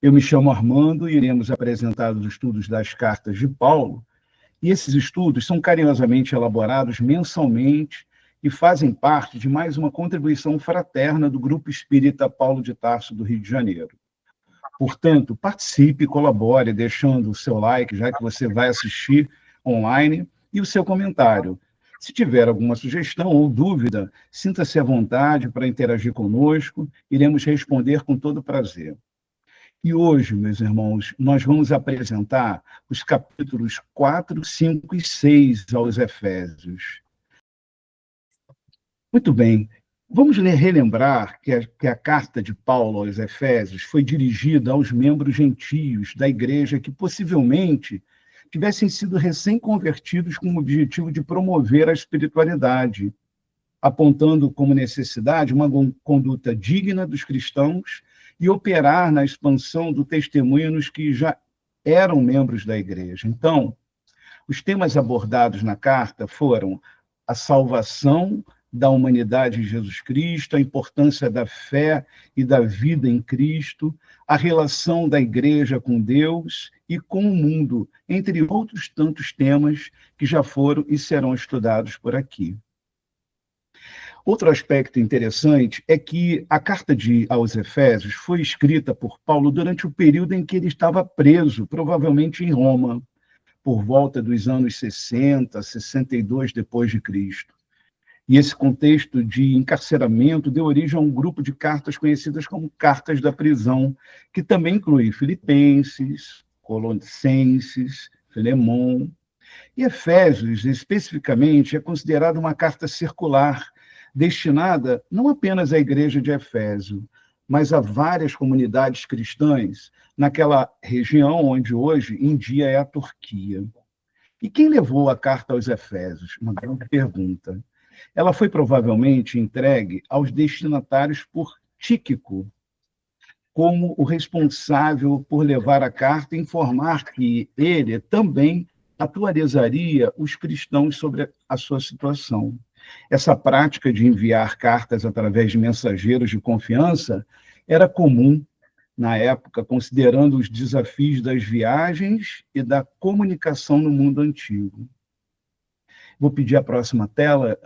Eu me chamo Armando e iremos apresentar os estudos das cartas de Paulo, e esses estudos são carinhosamente elaborados mensalmente e fazem parte de mais uma contribuição fraterna do Grupo Espírita Paulo de Tarso do Rio de Janeiro. Portanto, participe e colabore deixando o seu like, já que você vai assistir online, e o seu comentário. Se tiver alguma sugestão ou dúvida, sinta-se à vontade para interagir conosco, iremos responder com todo prazer. E hoje, meus irmãos, nós vamos apresentar os capítulos 4, 5 e 6 aos Efésios. Muito bem, vamos relembrar que a carta de Paulo aos Efésios foi dirigida aos membros gentios da igreja que possivelmente tivessem sido recém-convertidos com o objetivo de promover a espiritualidade, apontando como necessidade uma conduta digna dos cristãos e operar na expansão do testemunho nos que já eram membros da igreja. Então, os temas abordados na carta foram a salvação da humanidade em Jesus Cristo, a importância da fé e da vida em Cristo, a relação da igreja com Deus e com o mundo, entre outros tantos temas que já foram e serão estudados por aqui. Outro aspecto interessante é que a carta aos Efésios foi escrita por Paulo durante o período em que ele estava preso, provavelmente em Roma, por volta dos anos 60, 62 depois de Cristo. E esse contexto de encarceramento deu origem a um grupo de cartas conhecidas como cartas da prisão, que também inclui Filipenses, Colossenses, Filemão. E Efésios, especificamente, é considerada uma carta circular, destinada não apenas à igreja de Éfeso, mas a várias comunidades cristãs naquela região onde hoje em dia é a Turquia. E quem levou a carta aos Efésios? Uma grande pergunta. Ela foi provavelmente entregue aos destinatários por Tíquico, como o responsável por levar a carta e informar que ele também atualizaria os cristãos sobre a sua situação. Essa prática de enviar cartas através de mensageiros de confiança era comum na época, considerando os desafios das viagens e da comunicação no mundo antigo. Vou pedir a próxima tela.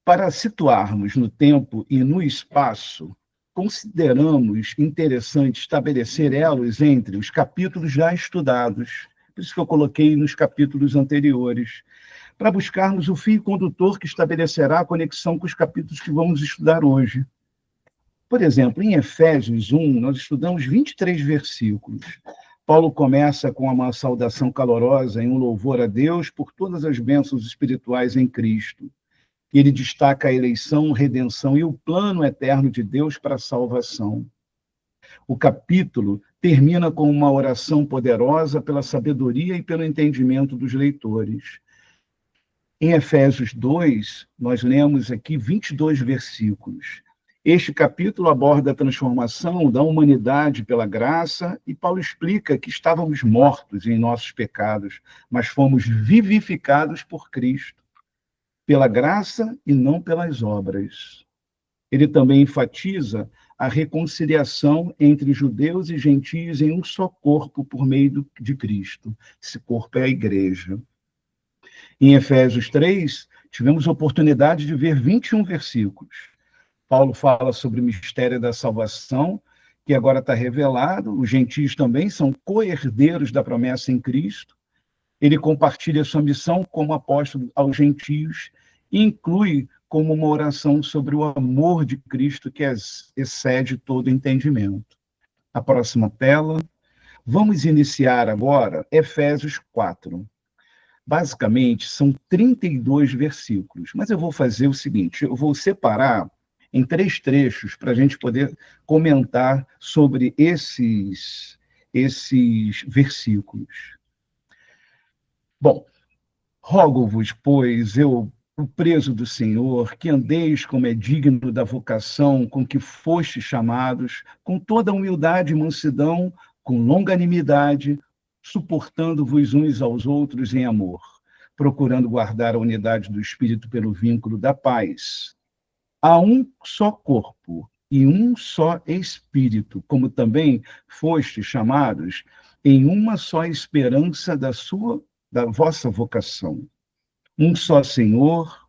Para situarmos no tempo e no espaço, consideramos interessante estabelecer elos entre os capítulos já estudados, por isso que eu coloquei nos capítulos anteriores, para buscarmos o fio condutor que estabelecerá a conexão com os capítulos que vamos estudar hoje. Por exemplo, em Efésios 1, nós estudamos 23 versículos. Paulo começa com uma saudação calorosa em um louvor a Deus por todas as bênçãos espirituais em Cristo. Ele destaca a eleição, redenção e o plano eterno de Deus para a salvação. O capítulo termina com uma oração poderosa pela sabedoria e pelo entendimento dos leitores. Em Efésios 2, nós lemos aqui 22 versículos. Este capítulo aborda a transformação da humanidade pela graça e Paulo explica que estávamos mortos em nossos pecados, mas fomos vivificados por Cristo, pela graça e não pelas obras. Ele também enfatiza a reconciliação entre judeus e gentios em um só corpo por meio de Cristo. Esse corpo é a igreja. Em Efésios 3, tivemos a oportunidade de ver 21 versículos. Paulo fala sobre o mistério da salvação, que agora está revelado. Os gentios também são co-herdeiros da promessa em Cristo. Ele compartilha sua missão como apóstolo aos gentios e inclui como uma oração sobre o amor de Cristo que excede todo entendimento. A próxima tela. Vamos iniciar agora Efésios 4. Basicamente, são 32 versículos, mas eu vou fazer o seguinte, eu vou separar em 3 trechos para a gente poder comentar sobre esses versículos. Bom, rogo-vos, pois, eu, o preso do Senhor, que andeis como é digno da vocação com que fostes chamados, com toda humildade e mansidão, com longanimidade, suportando-vos uns aos outros em amor, procurando guardar a unidade do Espírito pelo vínculo da paz. Há um só corpo e um só Espírito, como também fostes chamados em uma só esperança da vossa vocação. Um só Senhor,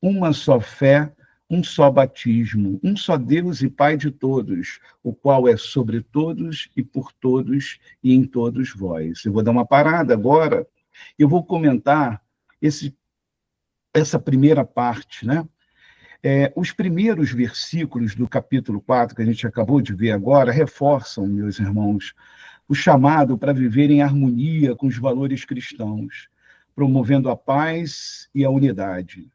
uma só fé, um só batismo, um só Deus e Pai de todos, o qual é sobre todos e por todos e em todos vós. Eu vou dar uma parada agora, eu vou comentar essa primeira parte, né? Os primeiros versículos do capítulo 4, que a gente acabou de ver agora, reforçam, meus irmãos, o chamado para viver em harmonia com os valores cristãos, promovendo a paz e a unidade.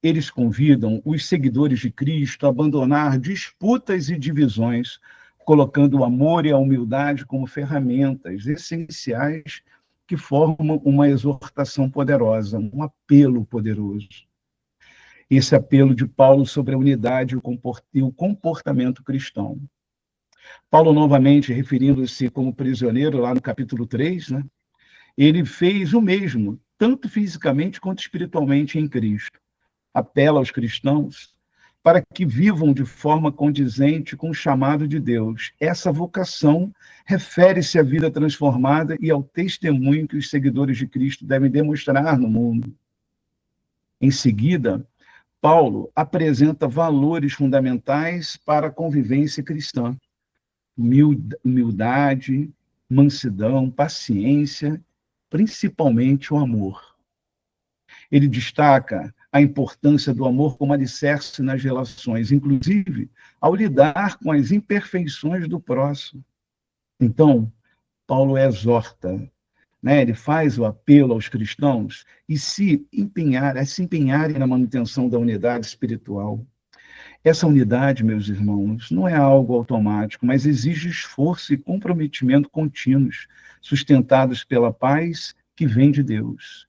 Eles convidam os seguidores de Cristo a abandonar disputas e divisões, colocando o amor e a humildade como ferramentas essenciais que formam uma exortação poderosa, um apelo poderoso. Esse apelo de Paulo sobre a unidade e o comportamento cristão. Paulo, novamente, referindo-se como prisioneiro, lá no capítulo 3, né? Ele fez o mesmo, tanto fisicamente quanto espiritualmente em Cristo. Apela aos cristãos para que vivam de forma condizente com o chamado de Deus. Essa vocação refere-se à vida transformada e ao testemunho que os seguidores de Cristo devem demonstrar no mundo. Em seguida, Paulo apresenta valores fundamentais para a convivência cristã: humildade, mansidão, paciência, principalmente o amor. Ele destaca a importância do amor como alicerce nas relações, inclusive ao lidar com as imperfeições do próximo. Então, Paulo exorta, né? Ele faz o apelo aos cristãos a se empenharem na manutenção da unidade espiritual. Essa unidade, meus irmãos, não é algo automático, mas exige esforço e comprometimento contínuos, sustentados pela paz que vem de Deus.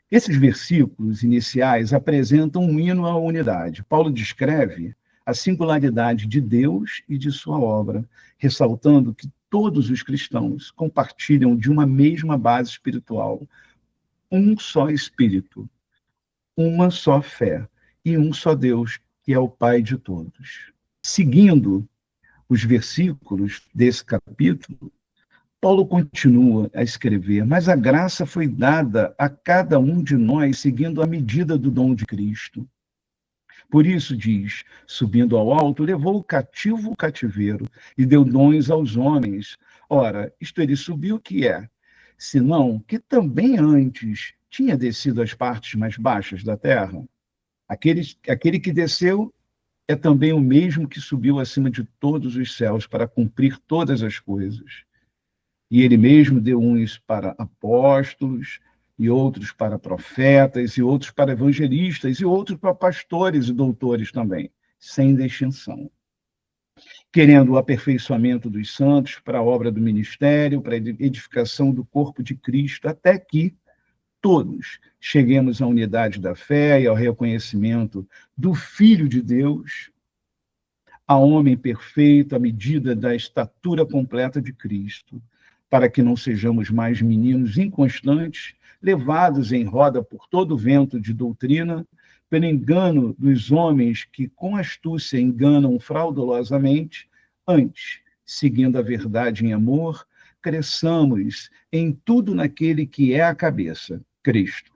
Esses versículos iniciais apresentam um hino à unidade. Paulo descreve a singularidade de Deus e de sua obra, ressaltando que todos os cristãos compartilham de uma mesma base espiritual, um só Espírito, uma só fé e um só Deus, que é o Pai de todos. Seguindo os versículos desse capítulo, Paulo continua a escrever, mas a graça foi dada a cada um de nós seguindo a medida do dom de Cristo. Por isso diz, subindo ao alto, levou o cativo o cativeiro e deu dons aos homens. Ora, isto ele subiu que é, senão que também antes tinha descido às partes mais baixas da terra. Aquele que desceu é também o mesmo que subiu acima de todos os céus para cumprir todas as coisas. E ele mesmo deu uns para apóstolos, e outros para profetas, e outros para evangelistas, e outros para pastores e doutores também, sem distinção. Querendo o aperfeiçoamento dos santos para a obra do ministério, para a edificação do corpo de Cristo, até que todos cheguemos à unidade da fé e ao reconhecimento do Filho de Deus, a homem perfeito, à medida da estatura completa de Cristo, para que não sejamos mais meninos inconstantes, levados em roda por todo o vento de doutrina, pelo engano dos homens que com astúcia enganam fraudulosamente, antes, seguindo a verdade em amor, cresçamos em tudo naquele que é a cabeça, Cristo,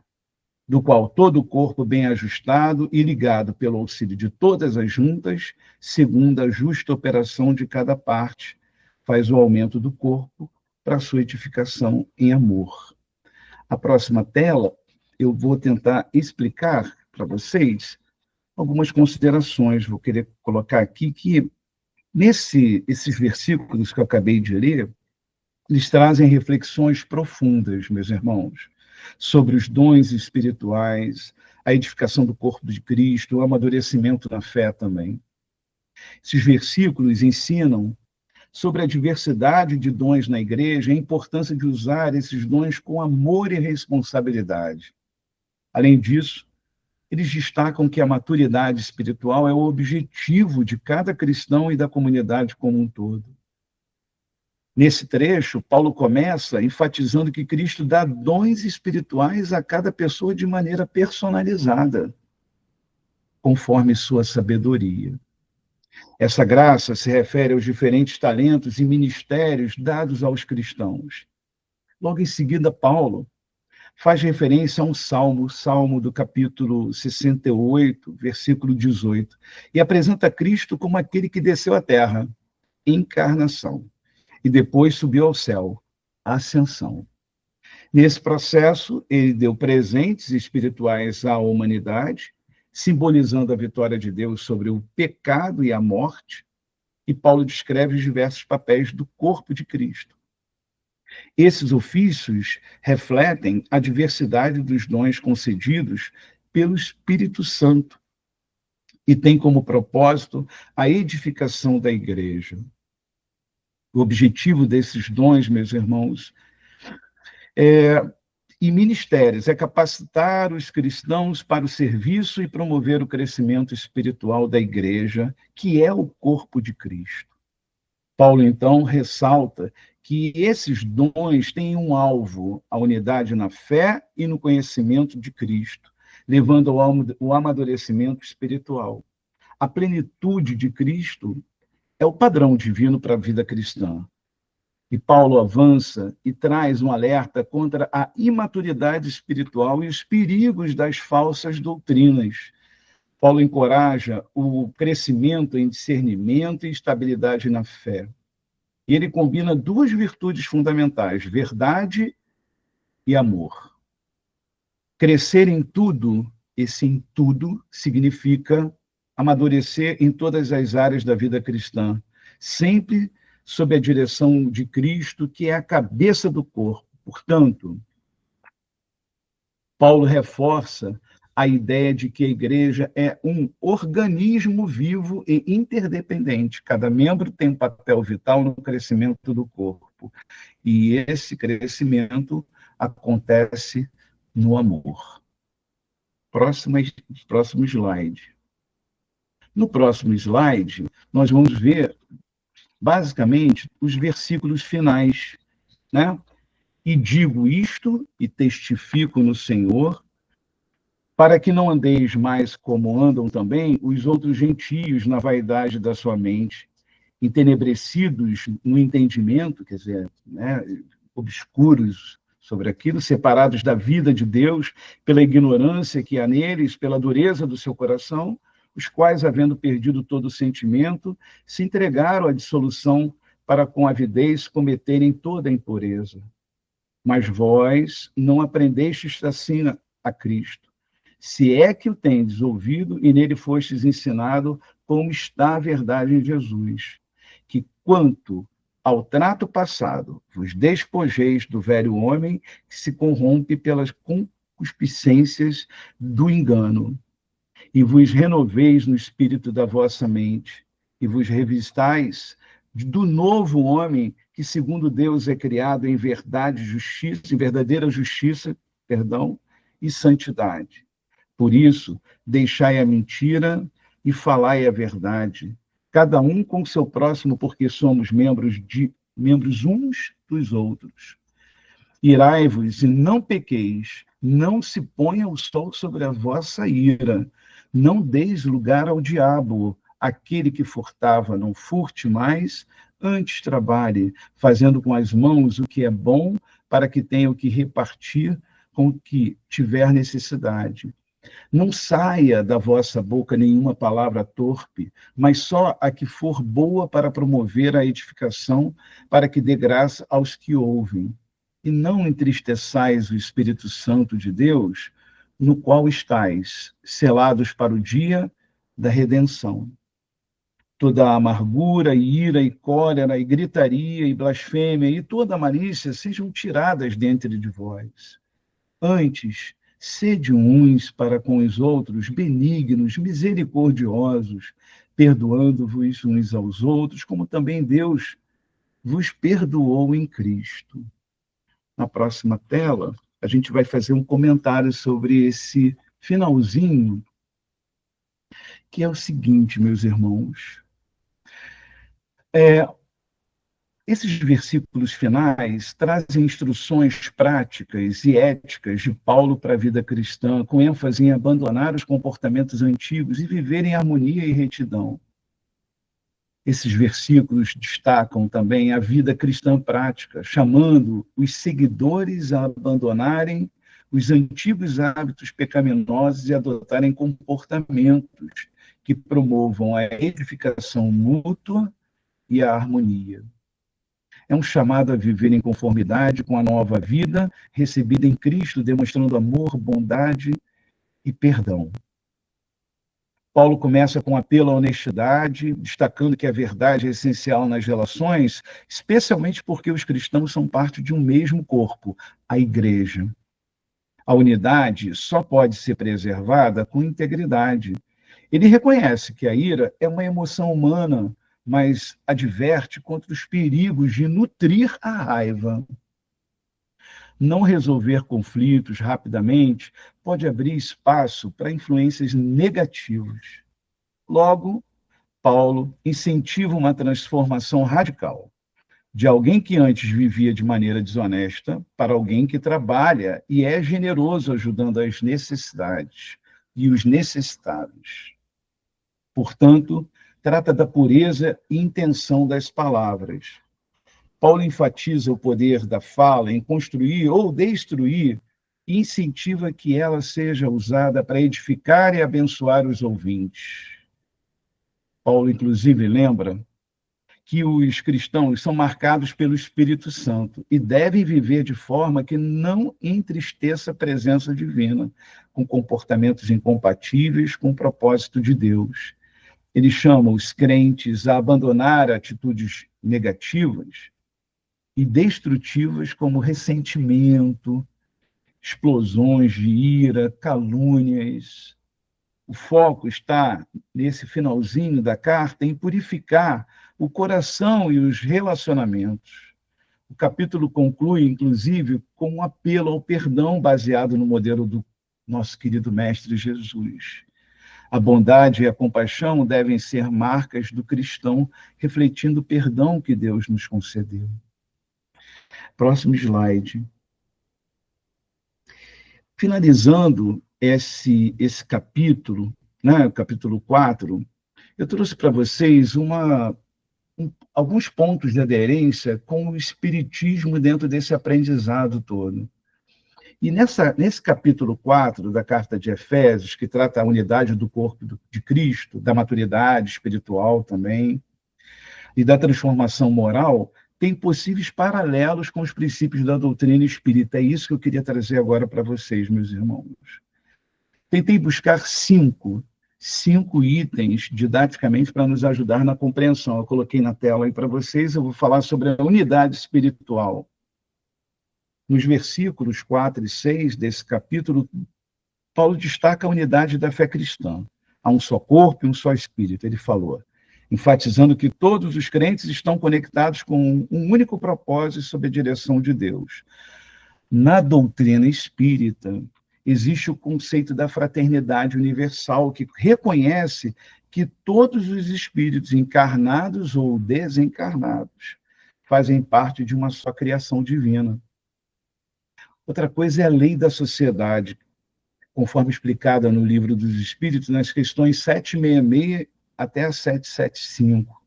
do qual todo o corpo bem ajustado e ligado pelo auxílio de todas as juntas, segundo a justa operação de cada parte, faz o aumento do corpo para a sua edificação em amor. A próxima tela, eu vou tentar explicar para vocês algumas considerações. Vou querer colocar aqui que, esses versículos que eu acabei de ler, eles trazem reflexões profundas, meus irmãos, sobre os dons espirituais, a edificação do corpo de Cristo, o amadurecimento na fé também. Esses versículos ensinam sobre a diversidade de dons na igreja e a importância de usar esses dons com amor e responsabilidade. Além disso, eles destacam que a maturidade espiritual é o objetivo de cada cristão e da comunidade como um todo. Nesse trecho, Paulo começa enfatizando que Cristo dá dons espirituais a cada pessoa de maneira personalizada, conforme sua sabedoria. Essa graça se refere aos diferentes talentos e ministérios dados aos cristãos. Logo em seguida, Paulo faz referência a um salmo, salmo do capítulo 68, versículo 18, e apresenta Cristo como aquele que desceu à terra, encarnação, e depois subiu ao céu, ascensão. Nesse processo, ele deu presentes espirituais à humanidade, simbolizando a vitória de Deus sobre o pecado e a morte, e Paulo descreve os diversos papéis do corpo de Cristo. Esses ofícios refletem a diversidade dos dons concedidos pelo Espírito Santo e têm como propósito a edificação da igreja. O objetivo desses dons, meus irmãos, e ministérios é capacitar os cristãos para o serviço e promover o crescimento espiritual da igreja, que é o corpo de Cristo. Paulo, então, ressalta que esses dons têm um alvo, a unidade na fé e no conhecimento de Cristo, levando ao amadurecimento espiritual. A plenitude de Cristo é o padrão divino para a vida cristã. E Paulo avança e traz um alerta contra a imaturidade espiritual e os perigos das falsas doutrinas. Paulo encoraja o crescimento em discernimento e estabilidade na fé. E ele combina duas virtudes fundamentais, verdade e amor. Crescer em tudo, esse em tudo significa amadurecer em todas as áreas da vida cristã, sempre sob a direção de Cristo, que é a cabeça do corpo. Portanto, Paulo reforça a ideia de que a igreja é um organismo vivo e interdependente. Cada membro tem um papel vital no crescimento do corpo. E esse crescimento acontece no amor. Próximo slide. No próximo slide, nós vamos ver, basicamente, os versículos finais, né? E digo isto e testifico no Senhor, para que não andeis mais como andam também os outros gentios na vaidade da sua mente, entenebrecidos no entendimento, quer dizer, né, obscuros sobre aquilo, separados da vida de Deus pela ignorância que há neles, pela dureza do seu coração, os quais, havendo perdido todo o sentimento, se entregaram à dissolução para com avidez cometerem toda a impureza. Mas vós não aprendestes assim a Cristo, se é que o tendes ouvido e nele fostes ensinado como está a verdade em Jesus, que quanto ao trato passado vos despojeis do velho homem que se corrompe pelas concupiscências do engano, e vos renoveis no espírito da vossa mente, e vos revistais do novo homem que, segundo Deus, é criado em verdade, justiça, em verdadeira justiça, perdão, e santidade. Por isso, deixai a mentira e falai a verdade, cada um com o seu próximo, porque somos membros uns dos outros. Irai-vos e não pequeis, não se ponha o sol sobre a vossa ira, não deis lugar ao diabo. Aquele que furtava, não furte mais, antes trabalhe, fazendo com as mãos o que é bom, para que tenha o que repartir com o que tiver necessidade. Não saia da vossa boca nenhuma palavra torpe, mas só a que for boa para promover a edificação, para que dê graça aos que ouvem. E não entristeçais o Espírito Santo de Deus, no qual estáis selados para o dia da redenção. Toda a amargura, ira e cólera, e gritaria e blasfêmia, e toda a malícia sejam tiradas dentre de vós. Antes, sede uns para com os outros, benignos, misericordiosos, perdoando-vos uns aos outros, como também Deus vos perdoou em Cristo. Na próxima tela, a gente vai fazer um comentário sobre esse finalzinho, que é o seguinte, meus irmãos. Esses versículos finais trazem instruções práticas e éticas de Paulo para a vida cristã, com ênfase em abandonar os comportamentos antigos e viver em harmonia e retidão. Esses versículos destacam também a vida cristã prática, chamando os seguidores a abandonarem os antigos hábitos pecaminosos e adotarem comportamentos que promovam a edificação mútua e a harmonia. É um chamado a viver em conformidade com a nova vida recebida em Cristo, demonstrando amor, bondade e perdão. Paulo começa com um apelo à honestidade, destacando que a verdade é essencial nas relações, especialmente porque os cristãos são parte de um mesmo corpo, a igreja. A unidade só pode ser preservada com integridade. Ele reconhece que a ira é uma emoção humana, mas adverte contra os perigos de nutrir a raiva. Não resolver conflitos rapidamente pode abrir espaço para influências negativas. Logo, Paulo incentiva uma transformação radical de alguém que antes vivia de maneira desonesta para alguém que trabalha e é generoso ajudando as necessidades e os necessitados. Portanto, trata da pureza e intenção das palavras. Paulo enfatiza o poder da fala em construir ou destruir e incentiva que ela seja usada para edificar e abençoar os ouvintes. Paulo, inclusive, lembra que os cristãos são marcados pelo Espírito Santo e devem viver de forma que não entristeça a presença divina, com comportamentos incompatíveis com o propósito de Deus. Ele chama os crentes a abandonar atitudes negativas e destrutivas como ressentimento, explosões de ira, calúnias. O foco está, nesse finalzinho da carta, em purificar o coração e os relacionamentos. O capítulo conclui, inclusive, com um apelo ao perdão baseado no modelo do nosso querido Mestre Jesus. A bondade e a compaixão devem ser marcas do cristão, refletindo o perdão que Deus nos concedeu. Próximo slide. Finalizando esse capítulo, né, o capítulo 4, eu trouxe para vocês alguns pontos de aderência com o Espiritismo dentro desse aprendizado todo. E nesse capítulo 4 da Carta de Efésios, que trata a unidade do corpo de Cristo, da maturidade espiritual também, e da transformação moral, tem possíveis paralelos com os princípios da doutrina espírita. É isso que eu queria trazer agora para vocês, meus irmãos. Tentei buscar cinco itens didaticamente para nos ajudar na compreensão. Eu coloquei na tela aí para vocês, eu vou falar sobre a unidade espiritual. Nos versículos 4 e 6 desse capítulo, Paulo destaca a unidade da fé cristã. Há um só corpo e um só espírito, ele falou, enfatizando que todos os crentes estão conectados com um único propósito sob a direção de Deus. Na doutrina espírita, existe o conceito da fraternidade universal, que reconhece que todos os espíritos, encarnados ou desencarnados, fazem parte de uma só criação divina. Outra coisa é a lei da sociedade, conforme explicada no Livro dos Espíritos, nas questões 766 até a 775.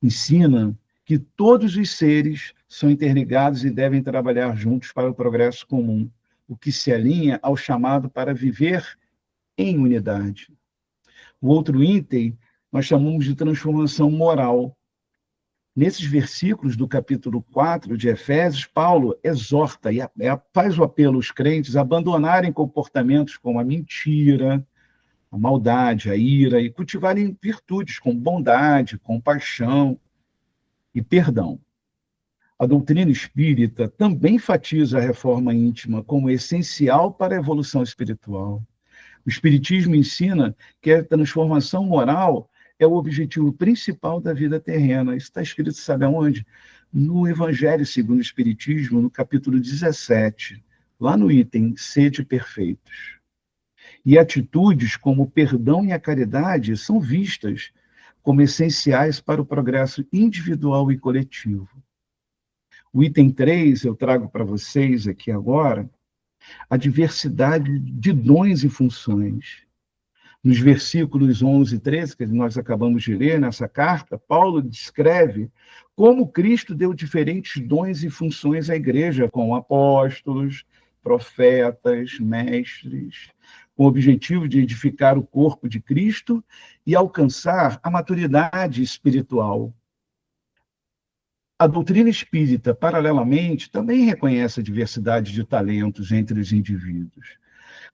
Ensina que todos os seres são interligados e devem trabalhar juntos para o progresso comum, o que se alinha ao chamado para viver em unidade. O outro item nós chamamos de transformação moral. Nesses versículos do capítulo 4 de Efésios, Paulo exorta e faz o apelo aos crentes a abandonarem comportamentos como a mentira, a maldade, a ira, e cultivarem virtudes como bondade, compaixão e perdão. A doutrina espírita também enfatiza a reforma íntima como essencial para a evolução espiritual. O espiritismo ensina que a transformação moral é o objetivo principal da vida terrena. Isso está escrito, sabe aonde? No Evangelho segundo o Espiritismo, no capítulo 17, lá no item Sede Perfeitos. E atitudes como o perdão e a caridade são vistas como essenciais para o progresso individual e coletivo. O item 3, eu trago para vocês aqui agora, a diversidade de dons e funções. Nos versículos 11 e 13, que nós acabamos de ler nessa carta, Paulo descreve como Cristo deu diferentes dons e funções à igreja, com apóstolos, profetas, mestres, com o objetivo de edificar o corpo de Cristo e alcançar a maturidade espiritual. A doutrina espírita, paralelamente, também reconhece a diversidade de talentos entre os indivíduos,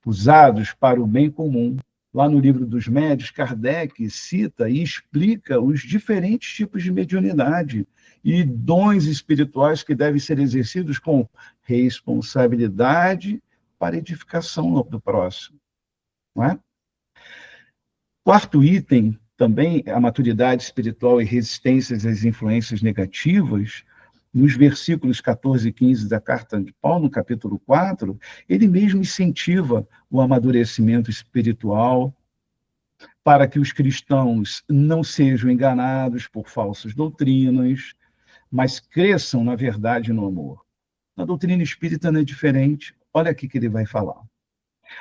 usados para o bem comum. Lá no Livro dos Médiuns, Kardec cita e explica os diferentes tipos de mediunidade e dons espirituais que devem ser exercidos com responsabilidade para edificação do próximo. Não é? Quarto item, também a maturidade espiritual e resistências às influências negativas. Nos versículos 14 e 15 da carta de Paulo, no capítulo 4, ele mesmo incentiva o amadurecimento espiritual para que os cristãos não sejam enganados por falsas doutrinas, mas cresçam na verdade e no amor. A doutrina espírita não é diferente. Olha aqui que ele vai falar.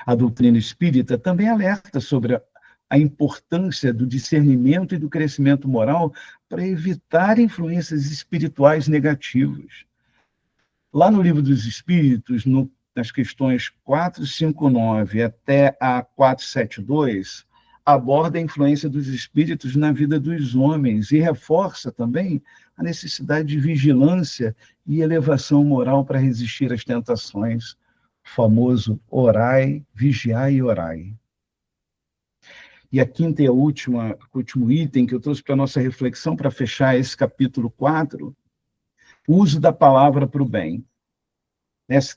A doutrina espírita também alerta sobre a importância do discernimento e do crescimento moral para evitar influências espirituais negativas. Lá no Livro dos Espíritos, nas questões 459 até a 472, aborda a influência dos espíritos na vida dos homens e reforça também a necessidade de vigilância e elevação moral para resistir às tentações. O famoso orai, vigiai e orai. E a quinta e o último item que eu trouxe para a nossa reflexão, para fechar esse capítulo 4, o uso da palavra para o bem.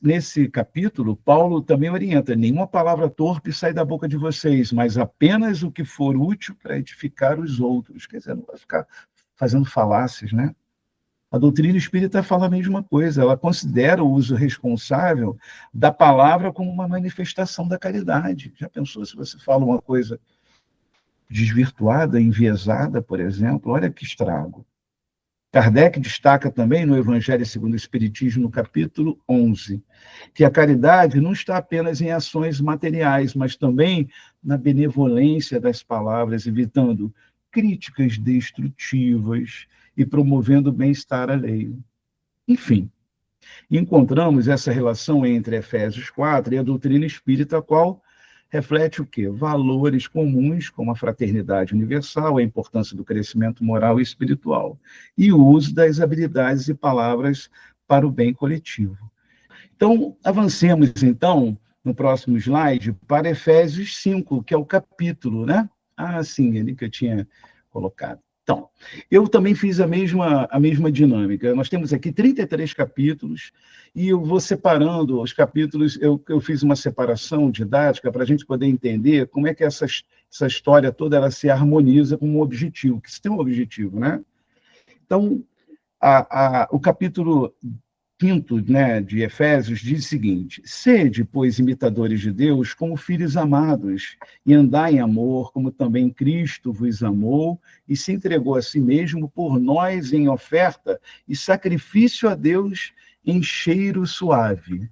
Nesse capítulo, Paulo também orienta: nenhuma palavra torpe sai da boca de vocês, mas apenas o que for útil para edificar os outros. Quer dizer, não vai ficar fazendo falácias, né? A doutrina espírita fala a mesma coisa, ela considera o uso responsável da palavra como uma manifestação da caridade. Já pensou se você fala uma coisa desvirtuada, enviesada, por exemplo? Olha que estrago. Kardec destaca também no Evangelho segundo o Espiritismo, no capítulo 11, que a caridade não está apenas em ações materiais, mas também na benevolência das palavras, evitando críticas destrutivas e promovendo o bem-estar alheio. Enfim, encontramos essa relação entre Efésios 4 e a doutrina espírita, a qual reflete o quê? Valores comuns, como a fraternidade universal, a importância do crescimento moral e espiritual, e o uso das habilidades e palavras para o bem coletivo. Então, avancemos, então, no próximo slide, para Efésios 5, que é o capítulo, né? Ah, sim, ali que eu tinha colocado. Então, eu também fiz a mesma dinâmica. Nós temos aqui 33 capítulos, e eu vou separando os capítulos, eu fiz uma separação didática para a gente poder entender como é que essa história toda ela se harmoniza com um objetivo, que se tem um objetivo, né? Então, o capítulo 5, né, de Efésios diz o seguinte: sede, pois, imitadores de Deus como filhos amados, e andai em amor, como também Cristo vos amou e se entregou a si mesmo por nós em oferta e sacrifício a Deus em cheiro suave.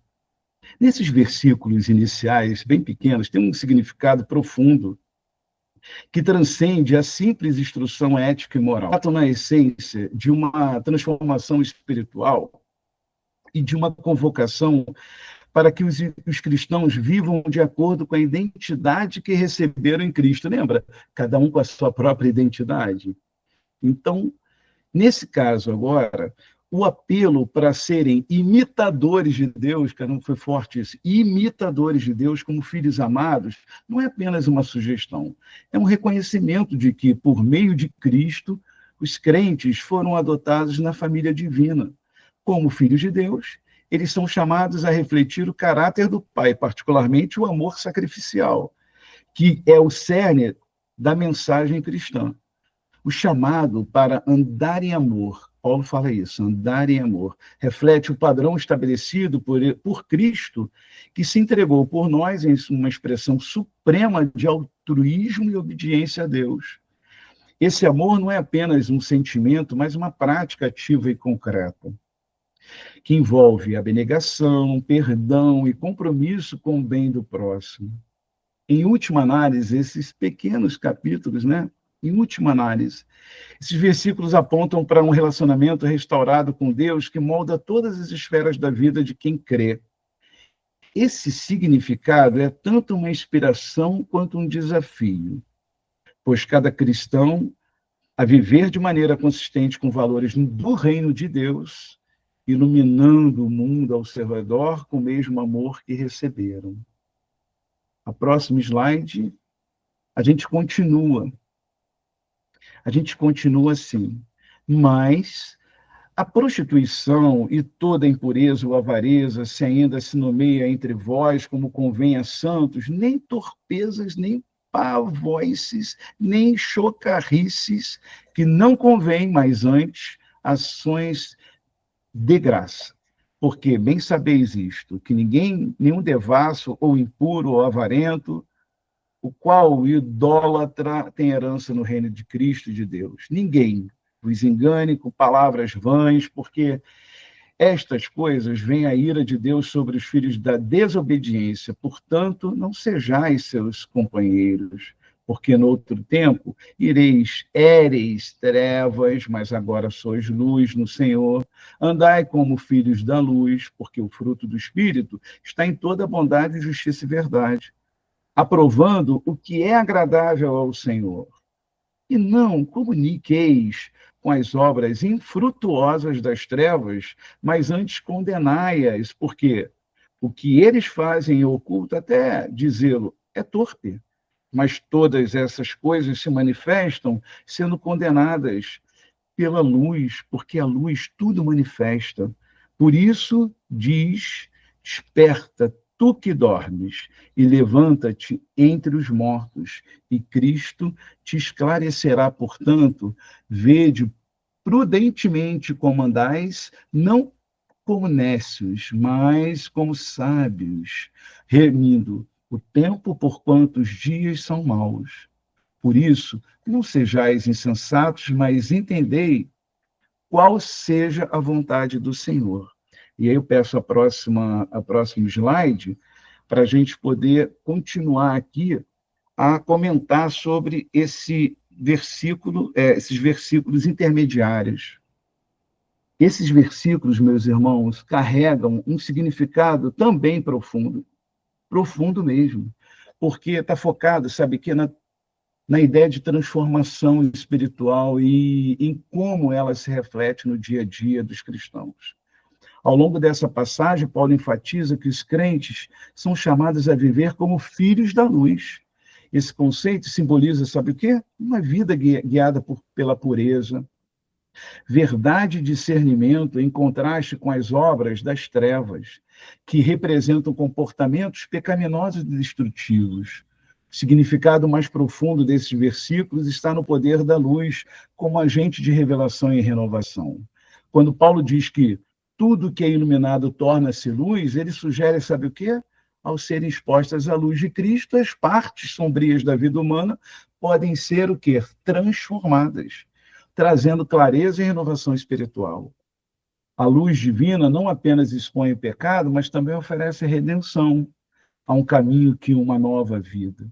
Nesses versículos iniciais, bem pequenos, tem um significado profundo que transcende a simples instrução ética e moral. Trata, na essência, de uma transformação espiritual e de uma convocação para que os cristãos vivam de acordo com a identidade que receberam em Cristo. Lembra? Cada um com a sua própria identidade. Então, nesse caso agora, o apelo para serem imitadores de Deus, que não foi forte isso, imitadores de Deus como filhos amados, não é apenas uma sugestão, é um reconhecimento de que, por meio de Cristo, os crentes foram adotados na família divina. Como filhos de Deus, eles são chamados a refletir o caráter do Pai, particularmente o amor sacrificial, que é o cerne da mensagem cristã. O chamado para andar em amor, Paulo fala isso, andar em amor, reflete o padrão estabelecido por Cristo, que se entregou por nós em uma expressão suprema de altruísmo e obediência a Deus. Esse amor não é apenas um sentimento, mas uma prática ativa e concreta, que envolve abnegação, perdão e compromisso com o bem do próximo. Em última análise, esses pequenos capítulos, né? Em última análise, esses versículos apontam para um relacionamento restaurado com Deus que molda todas as esferas da vida de quem crê. Esse significado é tanto uma inspiração quanto um desafio, pois cada cristão, a viver de maneira consistente com valores do reino de Deus, iluminando o mundo ao seu redor com o mesmo amor que receberam. A próxima slide, a gente continua assim, mas a prostituição e toda a impureza ou avareza, se ainda se nomeia entre vós, como convém a santos, nem torpezas, nem pavoices, nem chocarrices, que não convém, mas antes, ações de graça. Porque bem sabeis isto, que ninguém, nenhum devasso, ou impuro, ou avarento, o qual o idólatra tem herança no reino de Cristo e de Deus. Ninguém vos engane com palavras vãs, porque estas coisas vêm a ira de Deus sobre os filhos da desobediência. Portanto, não sejais seus companheiros, porque no outro tempo éreis trevas, mas agora sois luz no Senhor. Andai como filhos da luz, porque o fruto do Espírito está em toda bondade, justiça e verdade, aprovando o que é agradável ao Senhor. E não comuniqueis com as obras infrutuosas das trevas, mas antes condenai-as, porque o que eles fazem em oculto, até dizê-lo, é torpe. Mas todas essas coisas se manifestam sendo condenadas pela luz, porque a luz tudo manifesta. Por isso diz: desperta, tu que dormes, e levanta-te entre os mortos, e Cristo te esclarecerá. Portanto, vede prudentemente como andais, não como nécios, mas como sábios, remindo o tempo, porquanto os dias são maus. Por isso, não sejais insensatos, mas entendei qual seja a vontade do Senhor. E aí eu peço a próxima slide para a gente poder continuar aqui a comentar sobre esses versículos intermediários. Esses versículos, meus irmãos, carregam um significado também profundo, profundo mesmo, porque está focado, sabe, que na ideia de transformação espiritual e em como ela se reflete no dia a dia dos cristãos. Ao longo dessa passagem, Paulo enfatiza que os crentes são chamados a viver como filhos da luz. Esse conceito simboliza, sabe o quê? Uma vida guiada pela pureza, verdade e discernimento em contraste com as obras das trevas, que representam comportamentos pecaminosos e destrutivos. O significado mais profundo desses versículos está no poder da luz como agente de revelação e renovação. Quando Paulo diz que tudo que é iluminado torna-se luz, ele sugere, sabe o quê? Ao serem expostas à luz de Cristo, as partes sombrias da vida humana podem ser o quê? Transformadas, trazendo clareza e renovação espiritual. A luz divina não apenas expõe o pecado, mas também oferece redenção a um caminho que uma nova vida.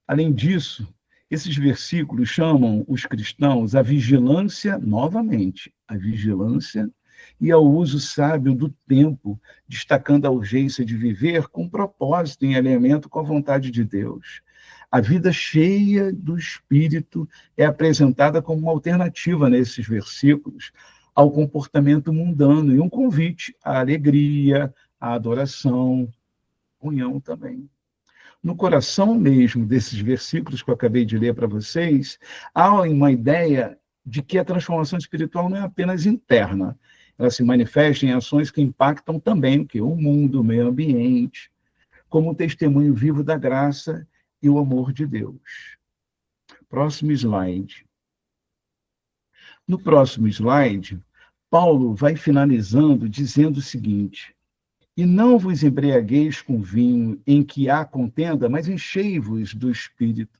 Além disso, esses versículos chamam os cristãos à vigilância, novamente, à vigilância e ao uso sábio do tempo, destacando a urgência de viver com propósito em alinhamento com a vontade de Deus. A vida cheia do Espírito é apresentada como uma alternativa nesses versículos ao comportamento mundano e um convite à alegria, à adoração, união também. No coração mesmo desses versículos que eu acabei de ler para vocês, há uma ideia de que a transformação espiritual não é apenas interna, ela se manifesta em ações que impactam também o mundo, o meio ambiente, como um testemunho vivo da graça e o amor de Deus. Próximo slide. No próximo slide, Paulo vai finalizando dizendo o seguinte: e não vos embriagueis com vinho em que há contenda, mas enchei-vos do Espírito,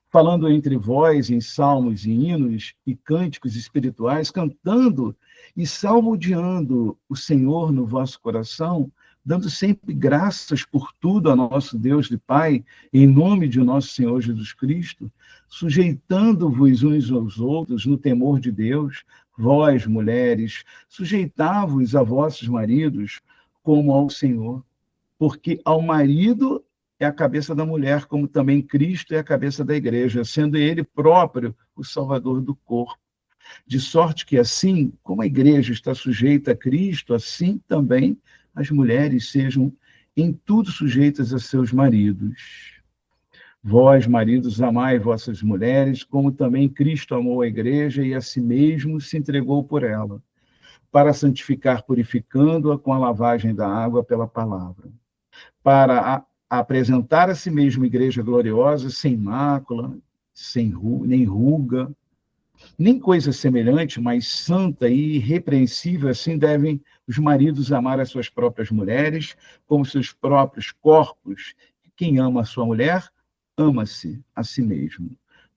falando entre vós em salmos e hinos e cânticos espirituais, cantando e salmodiando o Senhor no vosso coração, dando sempre graças por tudo a nosso Deus e Pai, em nome de nosso Senhor Jesus Cristo, sujeitando-vos uns aos outros no temor de Deus, vós, mulheres, sujeitai-vos a vossos maridos como ao Senhor, porque ao marido é a cabeça da mulher, como também Cristo é a cabeça da igreja, sendo ele próprio o salvador do corpo. De sorte que assim, como a igreja está sujeita a Cristo, assim também as mulheres sejam em tudo sujeitas a seus maridos. Vós, maridos, amai vossas mulheres, como também Cristo amou a igreja e a si mesmo se entregou por ela, para santificar, purificando-a com a lavagem da água pela palavra, para apresentar a si mesmo igreja gloriosa, sem mácula, nem ruga, nem coisa semelhante, mas santa e irrepreensível, assim devem os maridos amar as suas próprias mulheres, como seus próprios corpos. Quem ama a sua mulher, ama-se a si mesmo.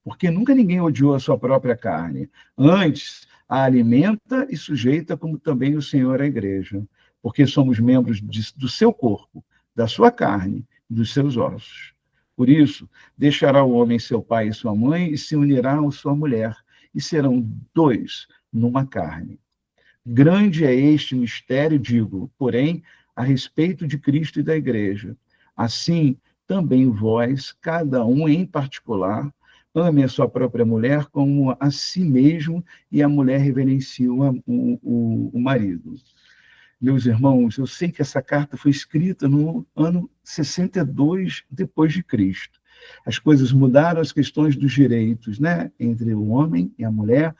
Porque nunca ninguém odiou a sua própria carne. Antes, a alimenta e sujeita, como também o Senhor à igreja. Porque somos membros do seu corpo, da sua carne, dos seus ossos. Por isso, deixará o homem seu pai e sua mãe e se unirá à sua mulher, e serão dois numa carne. Grande é este mistério, digo, porém, a respeito de Cristo e da igreja. Assim, também vós, cada um em particular, ame a sua própria mulher como a si mesmo, e a mulher reverencie o marido. Meus irmãos, eu sei que essa carta foi escrita no ano 62 depois de Cristo. As coisas mudaram, as questões dos direitos, né, entre o homem e a mulher,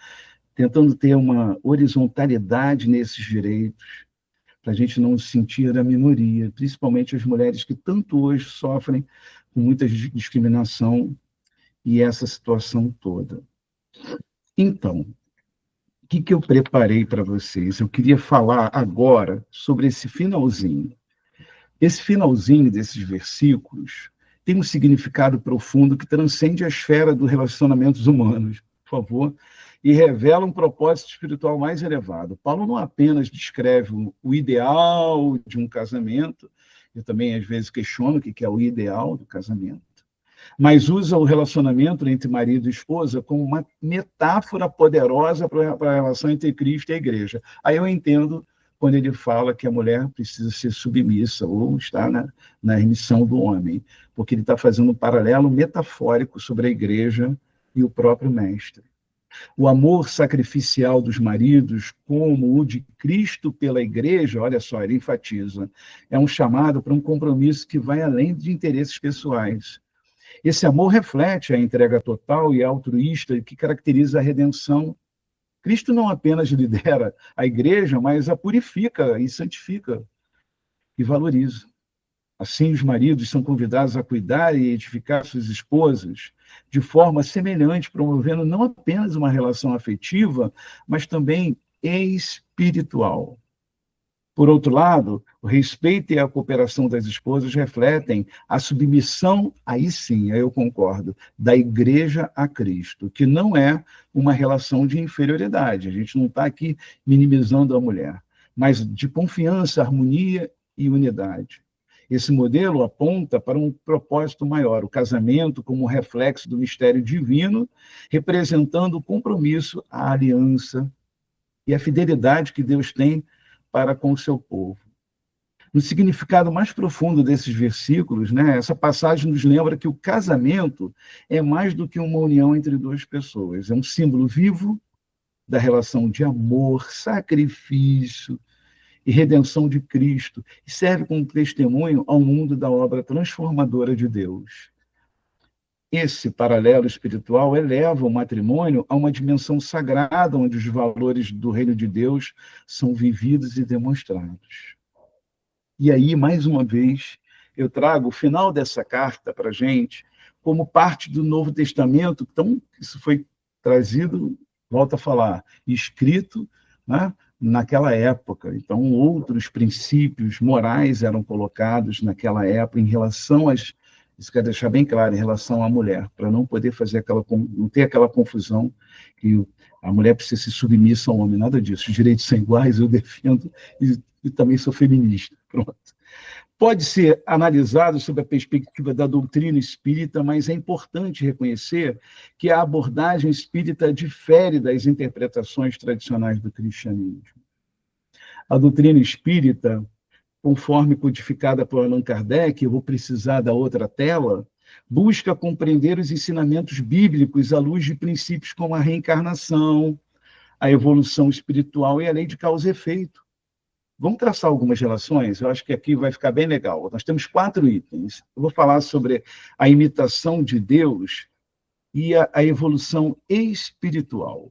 tentando ter uma horizontalidade nesses direitos, para a gente não se sentir a minoria, principalmente as mulheres que tanto hoje sofrem com muita discriminação e essa situação toda. Então, o que eu preparei para vocês? Eu queria falar agora sobre esse finalzinho. Esse finalzinho desses versículos tem um significado profundo que transcende a esfera dos relacionamentos humanos, por favor, e revela um propósito espiritual mais elevado. Paulo não apenas descreve o ideal de um casamento, eu também às vezes questiono o que é o ideal do casamento, mas usa o relacionamento entre marido e esposa como uma metáfora poderosa para a relação entre Cristo e a igreja. Aí eu entendo quando ele fala que a mulher precisa ser submissa ou está na remissão do homem, porque ele está fazendo um paralelo metafórico sobre a igreja e o próprio mestre. O amor sacrificial dos maridos, como o de Cristo pela igreja, olha só, ele enfatiza, é um chamado para um compromisso que vai além de interesses pessoais. Esse amor reflete a entrega total e altruísta que caracteriza a redenção. Cristo não apenas lidera a igreja, mas a purifica e santifica e valoriza. Assim, os maridos são convidados a cuidar e edificar suas esposas de forma semelhante, promovendo não apenas uma relação afetiva, mas também espiritual. Por outro lado, o respeito e a cooperação das esposas refletem a submissão, aí sim, aí eu concordo, da igreja a Cristo, que não é uma relação de inferioridade. A gente não está aqui minimizando a mulher, mas de confiança, harmonia e unidade. Esse modelo aponta para um propósito maior, o casamento como reflexo do mistério divino, representando o compromisso, a aliança e a fidelidade que Deus tem para com o seu povo. No significado mais profundo desses versículos, né, essa passagem nos lembra que o casamento é mais do que uma união entre duas pessoas, é um símbolo vivo da relação de amor, sacrifício e redenção de Cristo, e serve como testemunho ao mundo da obra transformadora de Deus. Esse paralelo espiritual eleva o matrimônio a uma dimensão sagrada, onde os valores do reino de Deus são vividos e demonstrados. E aí, mais uma vez, eu trago o final dessa carta para a gente como parte do Novo Testamento. Então, isso foi trazido, volto a falar, escrito, né, naquela época. Então, outros princípios morais eram colocados naquela época em relação às... Isso quer deixar bem claro, em relação à mulher, para não poder fazer não ter aquela confusão que a mulher precisa ser submissa ao homem, nada disso. Os direitos são iguais, eu defendo, e também sou feminista. Pronto. Pode ser analisado sob a perspectiva da doutrina espírita, mas é importante reconhecer que a abordagem espírita difere das interpretações tradicionais do cristianismo. A doutrina espírita, conforme codificada por Allan Kardec, eu vou precisar da outra tela, busca compreender os ensinamentos bíblicos à luz de princípios como a reencarnação, a evolução espiritual e a lei de causa e efeito. Vamos traçar algumas relações? Eu acho que aqui vai ficar bem legal. Nós temos 4 itens. Eu vou falar sobre a imitação de Deus e a evolução espiritual.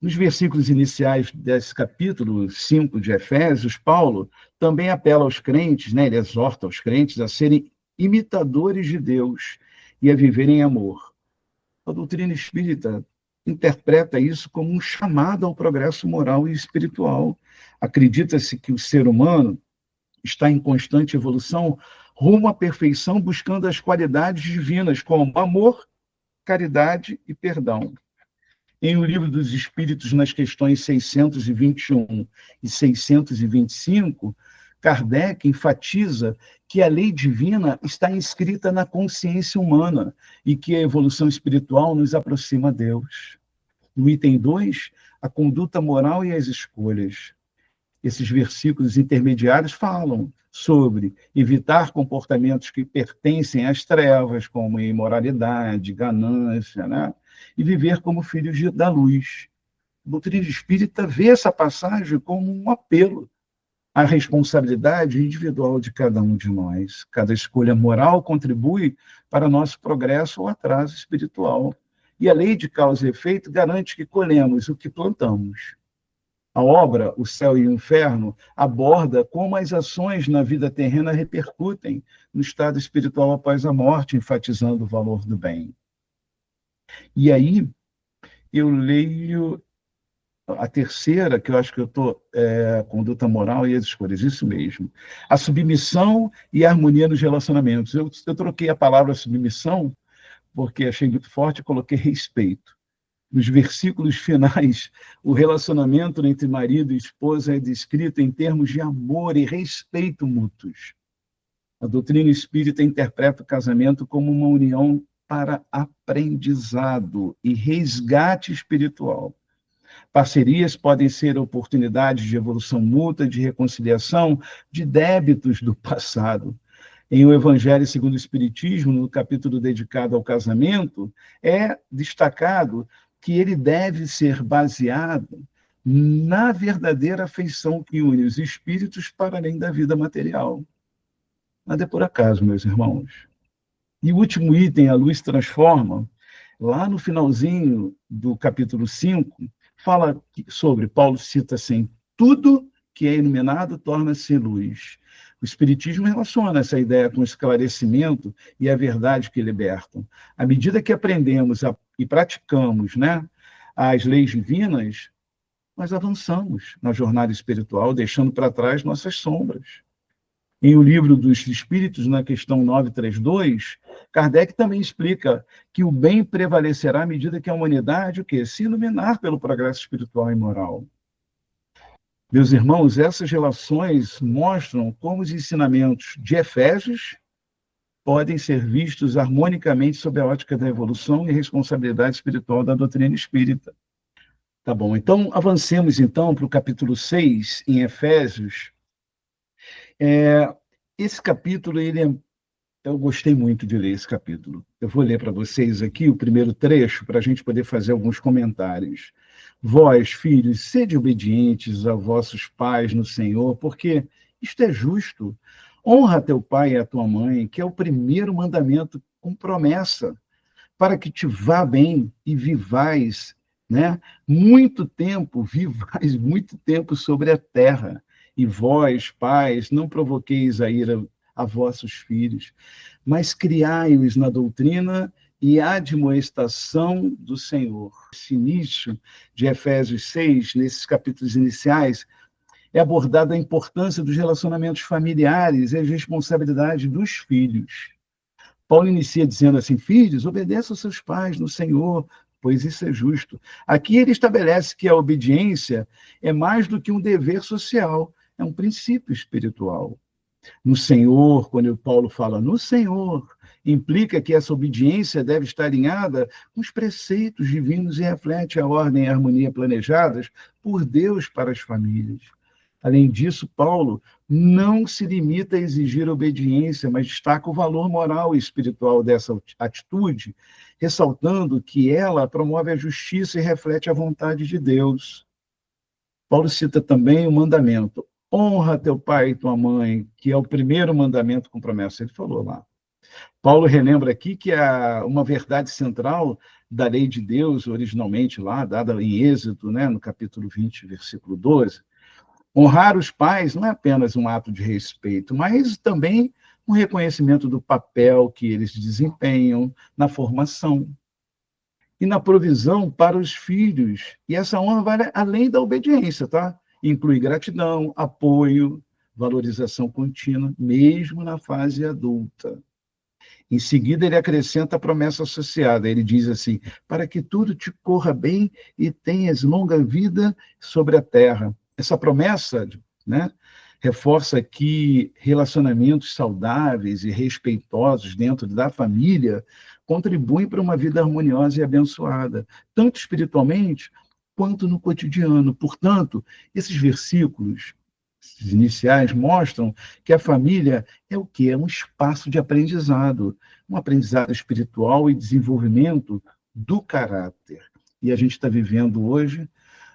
Nos versículos iniciais desse capítulo 5 de Efésios, Paulo também apela aos crentes, né? Ele exorta os crentes a serem imitadores de Deus e a viverem em amor. A doutrina espírita interpreta isso como um chamado ao progresso moral e espiritual. Acredita-se que o ser humano está em constante evolução rumo à perfeição, buscando as qualidades divinas, como amor, caridade e perdão. Em O Livro dos Espíritos, nas questões 621 e 625, Kardec enfatiza que a lei divina está inscrita na consciência humana e que a evolução espiritual nos aproxima a Deus. No item 2, a conduta moral e as escolhas. Esses versículos intermediários falam sobre evitar comportamentos que pertencem às trevas, como imoralidade, ganância, né? E viver como filhos da luz. A doutrina espírita vê essa passagem como um apelo à responsabilidade individual de cada um de nós. Cada escolha moral contribui para nosso progresso ou atraso espiritual. E a lei de causa e efeito garante que colhemos o que plantamos. A obra O Céu e o Inferno aborda como as ações na vida terrena repercutem no estado espiritual após a morte, enfatizando o valor do bem. E aí, eu leio a terceira, que eu acho que eu estou, conduta moral e as escolhas, isso mesmo. A submissão e a harmonia nos relacionamentos. Eu troquei a palavra submissão, porque achei muito forte, e coloquei respeito. Nos versículos finais, o relacionamento entre marido e esposa é descrito em termos de amor e respeito mútuos. A doutrina espírita interpreta o casamento como uma união para aprendizado e resgate espiritual. Parcerias podem ser oportunidades de evolução mútua, de reconciliação de débitos do passado. Em O Evangelho segundo o Espiritismo, no capítulo dedicado ao casamento, é destacado que ele deve ser baseado na verdadeira afeição que une os espíritos para além da vida material. Nada é por acaso, meus irmãos. E o último item, a luz transforma, lá no finalzinho do capítulo 5, fala sobre, Paulo cita assim, tudo que é iluminado torna-se luz. O Espiritismo relaciona essa ideia com o esclarecimento e a verdade que libertam. À medida que aprendemos e praticamos, né, as leis divinas, nós avançamos na jornada espiritual, deixando para trás nossas sombras. Em O Livro dos Espíritos, na questão 932, Kardec também explica que o bem prevalecerá à medida que a humanidade o quê? Se iluminar pelo progresso espiritual e moral. Meus irmãos, essas relações mostram como os ensinamentos de Efésios podem ser vistos harmonicamente sob a ótica da evolução e responsabilidade espiritual da doutrina espírita. Tá bom, então avancemos então para o capítulo 6, em Efésios. Esse capítulo, eu gostei muito de ler esse capítulo. Eu vou ler para vocês aqui o primeiro trecho para a gente poder fazer alguns comentários. Vós, filhos, sede obedientes a vossos pais no Senhor, porque isto é justo. Honra teu pai e a tua mãe, que é o primeiro mandamento com promessa, para que te vá bem e vivais, né? Vivais muito tempo sobre a terra. E vós, pais, não provoqueis a ira a vossos filhos, mas criai-os na doutrina e admoestação do Senhor. Esse início de Efésios 6, nesses capítulos iniciais, é abordada a importância dos relacionamentos familiares e as responsabilidades dos filhos. Paulo inicia dizendo assim, filhos, obedeçam aos seus pais no Senhor, pois isso é justo. Aqui ele estabelece que a obediência é mais do que um dever social, é um princípio espiritual. No Senhor, quando o Paulo fala no Senhor, implica que essa obediência deve estar alinhada com os preceitos divinos e reflete a ordem e a harmonia planejadas por Deus para as famílias. Além disso, Paulo não se limita a exigir obediência, mas destaca o valor moral e espiritual dessa atitude, ressaltando que ela promove a justiça e reflete a vontade de Deus. Paulo cita também o mandamento: honra teu pai e tua mãe, que é o primeiro mandamento com promessa. Ele falou lá. Paulo relembra aqui que uma verdade central da lei de Deus, originalmente lá, dada em Êxodo, né, no capítulo 20, versículo 12, honrar os pais não é apenas um ato de respeito, mas também um reconhecimento do papel que eles desempenham na formação e na provisão para os filhos. E essa honra vai além da obediência, tá? Inclui gratidão, apoio, valorização contínua, mesmo na fase adulta. Em seguida, ele acrescenta a promessa associada. Ele diz assim: para que tudo te corra bem e tenhas longa vida sobre a terra. Essa promessa, né, reforça que relacionamentos saudáveis e respeitosos dentro da família contribuem para uma vida harmoniosa e abençoada, tanto espiritualmente quanto no cotidiano. Portanto, esses versículos iniciais mostram que a família é o quê? É um espaço de aprendizado, um aprendizado espiritual e desenvolvimento do caráter. E a gente está vivendo hoje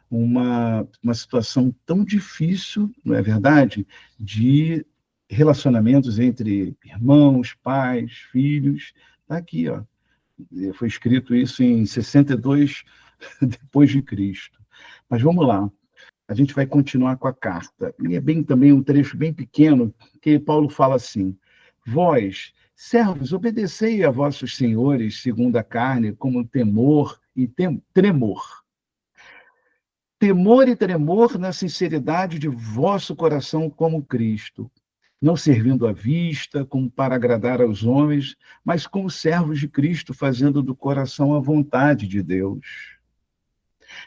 uma situação tão difícil, não é verdade? De relacionamentos entre irmãos, pais, filhos. Está aqui, ó. Foi escrito isso em 62 depois de Cristo. Mas vamos lá. A gente vai continuar com a carta. E é bem também um trecho bem pequeno, que Paulo fala assim: vós, servos, obedecei a vossos senhores segundo a carne, como temor e tremor. Temor e tremor na sinceridade de vosso coração como Cristo, não servindo à vista, como para agradar aos homens, mas como servos de Cristo, fazendo do coração a vontade de Deus,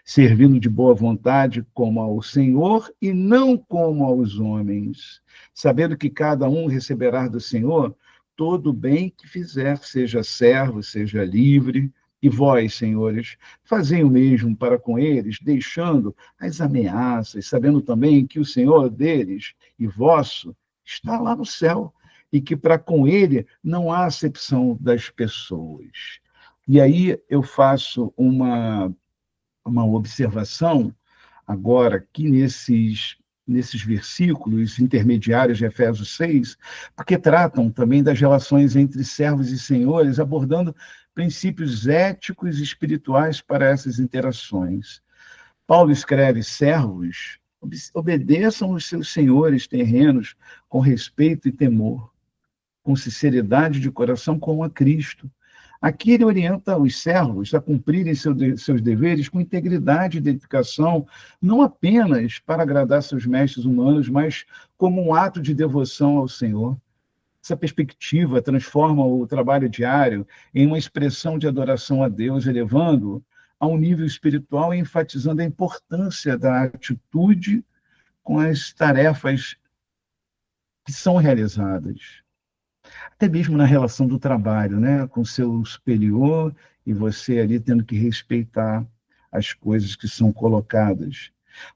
servindo de boa vontade como ao Senhor e não como aos homens, sabendo que cada um receberá do Senhor todo o bem que fizer, seja servo, seja livre. E vós, senhores, fazei o mesmo para com eles, deixando as ameaças, sabendo também que o Senhor deles e vosso está lá no céu, e que para com ele não há acepção das pessoas. E aí eu faço uma observação agora aqui nesses versículos intermediários de Efésios 6, porque tratam também das relações entre servos e senhores, abordando princípios éticos e espirituais para essas interações. Paulo escreve: servos, obedeçam os seus senhores terrenos com respeito e temor, com sinceridade de coração como a Cristo. Aqui ele orienta os servos a cumprirem seus deveres com integridade e dedicação, não apenas para agradar seus mestres humanos, mas como um ato de devoção ao Senhor. Essa perspectiva transforma o trabalho diário em uma expressão de adoração a Deus, elevando a um nível espiritual e enfatizando a importância da atitude com as tarefas que são realizadas. Até mesmo na relação do trabalho, né, com seu superior e você ali tendo que respeitar as coisas que são colocadas.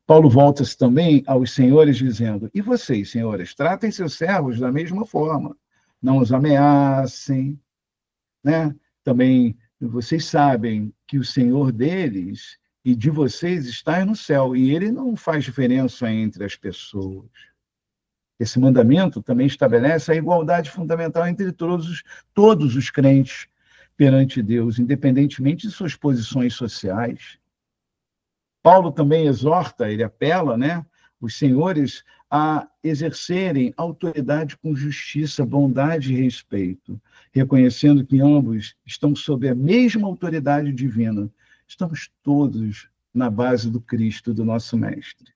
Paulo volta-se também aos senhores dizendo: e vocês, senhores, tratem seus servos da mesma forma, não os ameacem, né? Também vocês sabem que o Senhor deles e de vocês está no céu, e ele não faz diferença entre as pessoas. Esse mandamento também estabelece a igualdade fundamental entre todos os crentes perante Deus, independentemente de suas posições sociais. Paulo também exorta, ele apela, né, os senhores a exercerem autoridade com justiça, bondade e respeito, reconhecendo que ambos estão sob a mesma autoridade divina. Estamos todos na base do Cristo, do nosso Mestre.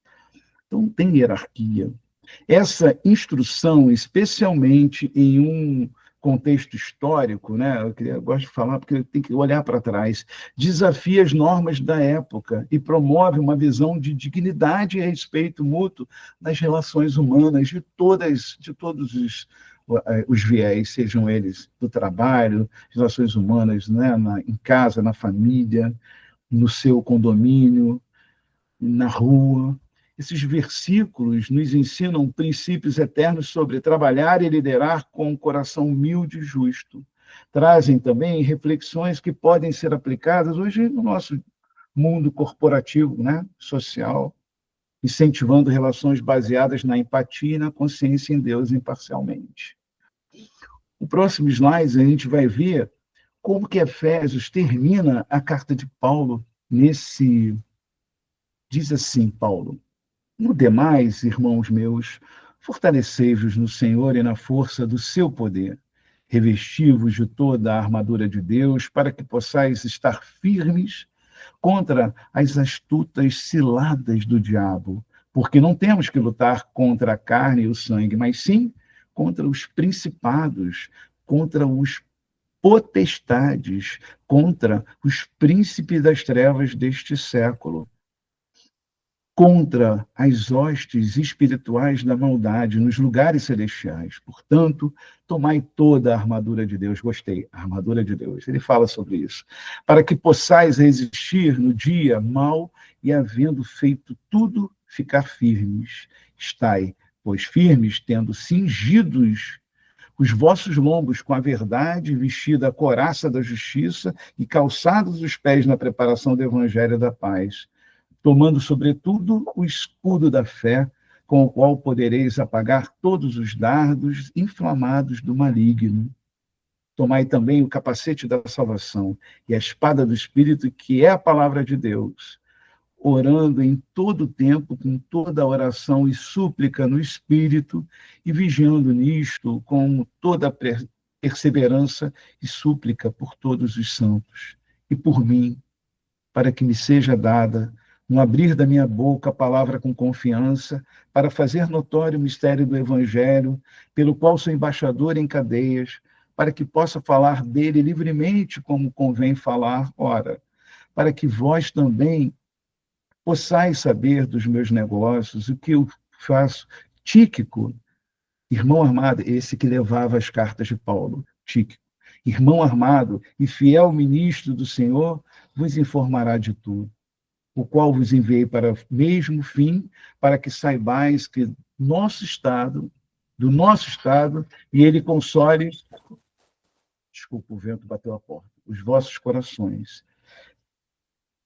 Então, tem hierarquia. Essa instrução, especialmente em um contexto histórico, né? Eu gosto de falar porque tem que olhar para trás, desafia as normas da época e promove uma visão de dignidade e respeito mútuo nas relações humanas de todos os viés, sejam eles do trabalho, relações humanas, né? Em casa, na família, no seu condomínio, na rua. Esses versículos nos ensinam princípios eternos sobre trabalhar e liderar com um coração humilde e justo. Trazem também reflexões que podem ser aplicadas hoje no nosso mundo corporativo, né, social, incentivando relações baseadas na empatia e na consciência em Deus imparcialmente. O próximo slide a gente vai ver como que Efésios termina a carta de Paulo nesse. Diz assim, Paulo: no demais, irmãos meus, fortalecei-vos no Senhor e na força do seu poder. Revesti-vos de toda a armadura de Deus, para que possais estar firmes contra as astutas ciladas do diabo. Porque não temos que lutar contra a carne e o sangue, mas sim contra os principados, contra os potestades, contra os príncipes das trevas deste século, contra as hostes espirituais da maldade nos lugares celestiais. Portanto, tomai toda a armadura de Deus. Gostei, a armadura de Deus. Ele fala sobre isso. Para que possais resistir no dia mau e, havendo feito tudo, ficar firmes. Estai, pois, firmes, tendo cingidos os vossos lombos com a verdade, vestida a couraça da justiça e calçados os pés na preparação do evangelho da paz, tomando, sobretudo, o escudo da fé, com o qual podereis apagar todos os dardos inflamados do maligno. Tomai também o capacete da salvação e a espada do Espírito, que é a palavra de Deus, orando em todo o tempo, com toda oração e súplica no Espírito, e vigiando nisto com toda perseverança e súplica por todos os santos, e por mim, para que me seja dada, no abrir da minha boca, a palavra com confiança, para fazer notório o mistério do Evangelho, pelo qual sou embaixador em cadeias, para que possa falar dele livremente, como convém falar, ora, para que vós também possais saber dos meus negócios, o que eu faço. Tíquico, irmão armado, esse que levava as cartas de Paulo, Tíquico, irmão armado e fiel ministro do Senhor, vos informará de tudo, o qual vos enviei para o mesmo fim, para que saibais que do nosso estado, e ele console, desculpa, o vento bateu a porta, os vossos corações.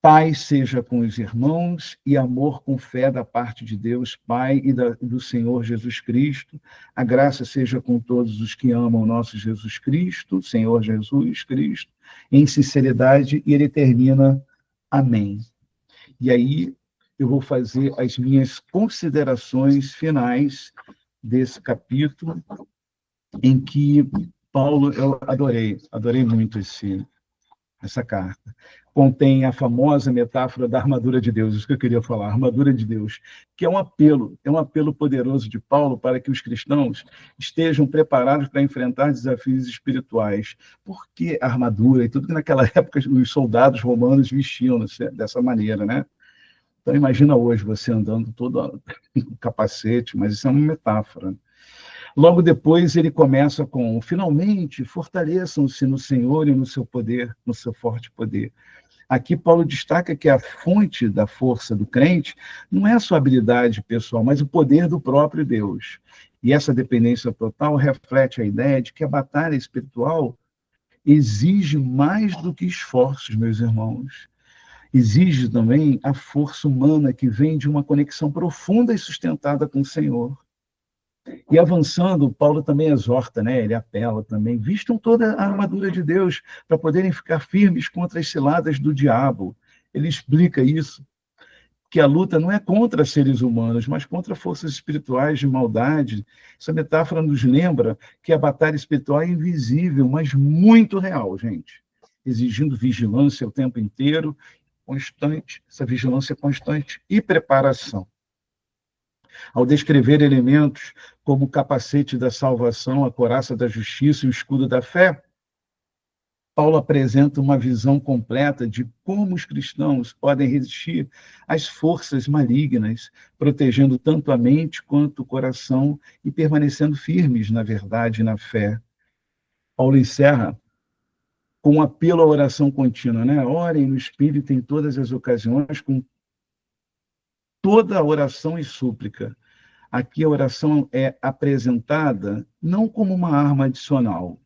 Paz seja com os irmãos e amor com fé da parte de Deus, Pai, e do Senhor Jesus Cristo. A graça seja com todos os que amam nosso Jesus Cristo, Senhor Jesus Cristo, em sinceridade, e ele termina, amém. E aí eu vou fazer as minhas considerações finais desse capítulo, em que Paulo, eu adorei muito essa carta. Contém a famosa metáfora da armadura de Deus, isso que eu queria falar, armadura de Deus, que é um apelo poderoso de Paulo para que os cristãos estejam preparados para enfrentar desafios espirituais. Porque a armadura e tudo que naquela época os soldados romanos vestiam dessa maneira, né? Então imagina hoje você andando todo com capacete, mas isso é uma metáfora. Logo depois ele começa com: finalmente, fortaleçam-se no Senhor e no seu poder, no seu forte poder. Aqui Paulo destaca que a fonte da força do crente não é a sua habilidade pessoal, mas o poder do próprio Deus. E essa dependência total reflete a ideia de que a batalha espiritual exige mais do que esforços, meus irmãos. Exige também a força humana que vem de uma conexão profunda e sustentada com o Senhor. E avançando, Paulo também exorta, né? Ele apela também: vistam toda a armadura de Deus para poderem ficar firmes contra as ciladas do diabo. Ele explica isso, que a luta não é contra seres humanos, mas contra forças espirituais de maldade. Essa metáfora nos lembra que a batalha espiritual é invisível, mas muito real, gente, exigindo vigilância o tempo inteiro, constante, essa vigilância constante e preparação. Ao descrever elementos como o capacete da salvação, a couraça da justiça e o escudo da fé, Paulo apresenta uma visão completa de como os cristãos podem resistir às forças malignas, protegendo tanto a mente quanto o coração e permanecendo firmes na verdade e na fé. Paulo encerra com um apelo à oração contínua, né? Orem no Espírito em todas as ocasiões, com toda a oração e súplica. Aqui a oração é apresentada não como uma arma adicional,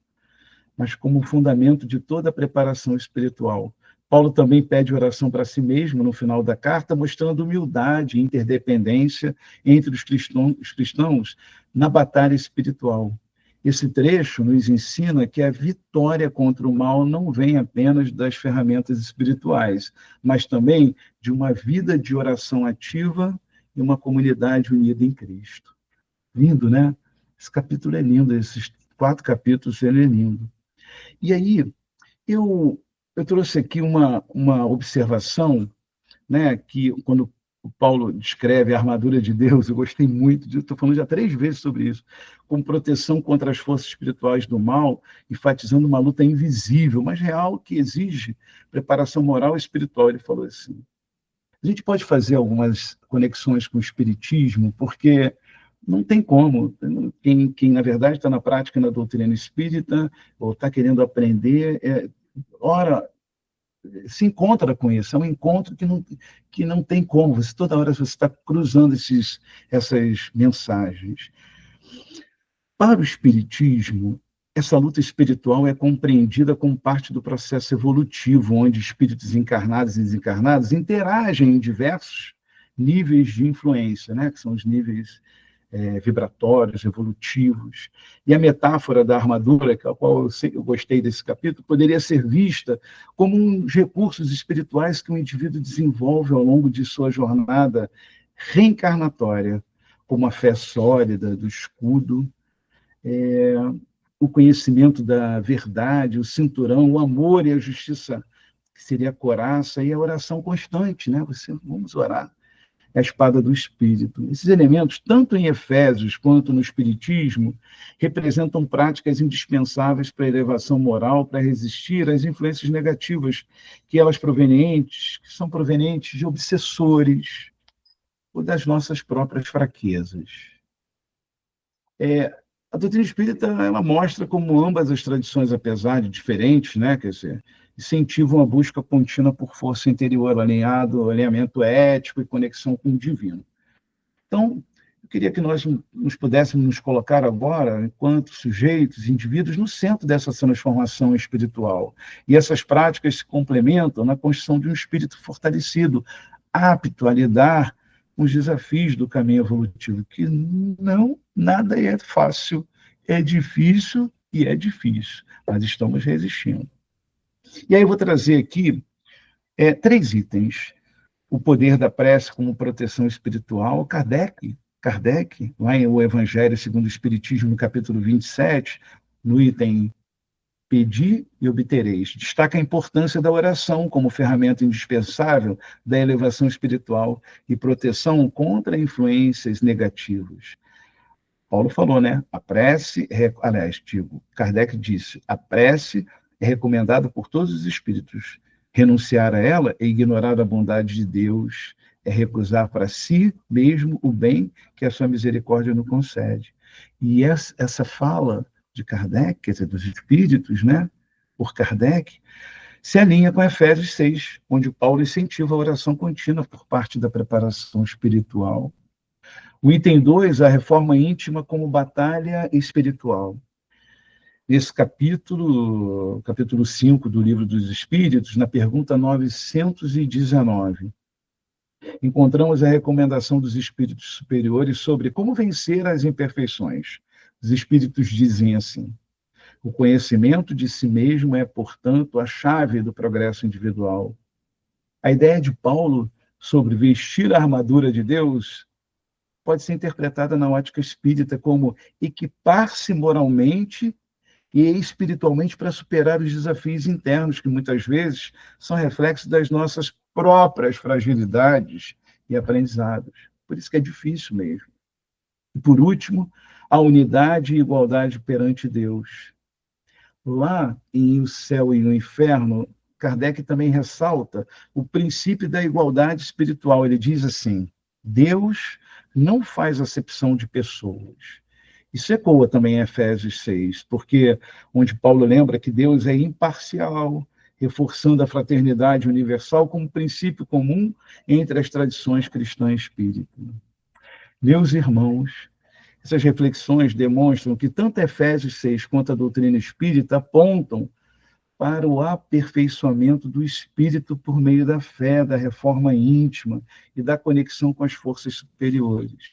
mas como fundamento de toda a preparação espiritual. Paulo também pede oração para si mesmo no final da carta, mostrando humildade e interdependência entre os cristãos na batalha espiritual. Esse trecho nos ensina que a vitória contra o mal não vem apenas das ferramentas espirituais, mas também de uma vida de oração ativa e uma comunidade unida em Cristo. Lindo, né? Esse capítulo é lindo, esses 4 capítulos, ele é lindo. E aí, eu trouxe aqui uma observação, né, que quando o Paulo descreve a armadura de Deus, eu gostei muito disso, estou falando já 3 vezes sobre isso, como proteção contra as forças espirituais do mal, enfatizando uma luta invisível, mas real, que exige preparação moral e espiritual. Ele falou assim. A gente pode fazer algumas conexões com o espiritismo, porque não tem como. Quem na verdade, está na prática na doutrina espírita, ou está querendo aprender, ora, se encontra com isso. É um encontro que não tem como. Toda hora você está cruzando essas mensagens. Para o espiritismo, essa luta espiritual é compreendida como parte do processo evolutivo, onde espíritos encarnados e desencarnados interagem em diversos níveis de influência, né? Que são os níveis vibratórios, evolutivos. E a metáfora da armadura, a qual eu gostei desse capítulo, poderia ser vista como uns recursos espirituais que o indivíduo desenvolve ao longo de sua jornada reencarnatória, como a fé sólida do escudo, o conhecimento da verdade, o cinturão, o amor e a justiça, que seria a coraça, e a oração constante, né? Vamos orar. É a espada do Espírito. Esses elementos, tanto em Efésios quanto no Espiritismo, representam práticas indispensáveis para a elevação moral, para resistir às influências negativas que são provenientes de obsessores ou das nossas próprias fraquezas. A doutrina espírita ela mostra como ambas as tradições, apesar de diferentes, né, quer dizer, incentivam a busca contínua por força interior, alinhamento ético e conexão com o divino. Então, eu queria que nós nos pudéssemos nos colocar agora, enquanto sujeitos, indivíduos, no centro dessa transformação espiritual. E essas práticas se complementam na construção de um espírito fortalecido, apto a lidar com os desafios do caminho evolutivo, que nada é fácil, é difícil e é difícil, mas estamos resistindo. E aí eu vou trazer aqui 3 itens. O poder da prece como proteção espiritual. Kardec, lá em O Evangelho segundo o Espiritismo, no capítulo 27, no item Pedi e obtereis, destaca a importância da oração como ferramenta indispensável da elevação espiritual e proteção contra influências negativas. Paulo falou, né? A prece, Kardec disse, a prece é recomendada por todos os espíritos. Renunciar a ela é ignorar a bondade de Deus, é recusar para si mesmo o bem que a sua misericórdia nos concede. E essa fala de Kardec, quer dizer, dos espíritos, né? Por Kardec, se alinha com Efésios 6, onde Paulo incentiva a oração contínua por parte da preparação espiritual. O item 2, a reforma íntima como batalha espiritual. Nesse capítulo 5 do Livro dos Espíritos, na pergunta 919, encontramos a recomendação dos espíritos superiores sobre como vencer as imperfeições. Os espíritos dizem assim: o conhecimento de si mesmo é, portanto, a chave do progresso individual. A ideia de Paulo sobre vestir a armadura de Deus pode ser interpretada na ótica espírita como equipar-se moralmente e espiritualmente para superar os desafios internos, que muitas vezes são reflexos das nossas próprias fragilidades e aprendizados. Por isso que é difícil mesmo. E, por último, a unidade e igualdade perante Deus. Lá em O Céu e o Inferno, Kardec também ressalta o princípio da igualdade espiritual. Ele diz assim: Deus não faz acepção de pessoas. Isso ecoa também em Efésios 6, porque onde Paulo lembra que Deus é imparcial, reforçando a fraternidade universal como princípio comum entre as tradições cristã e espírita. Meus irmãos, essas reflexões demonstram que tanto Efésios 6 quanto a doutrina espírita apontam para o aperfeiçoamento do espírito por meio da fé, da reforma íntima e da conexão com as forças superiores.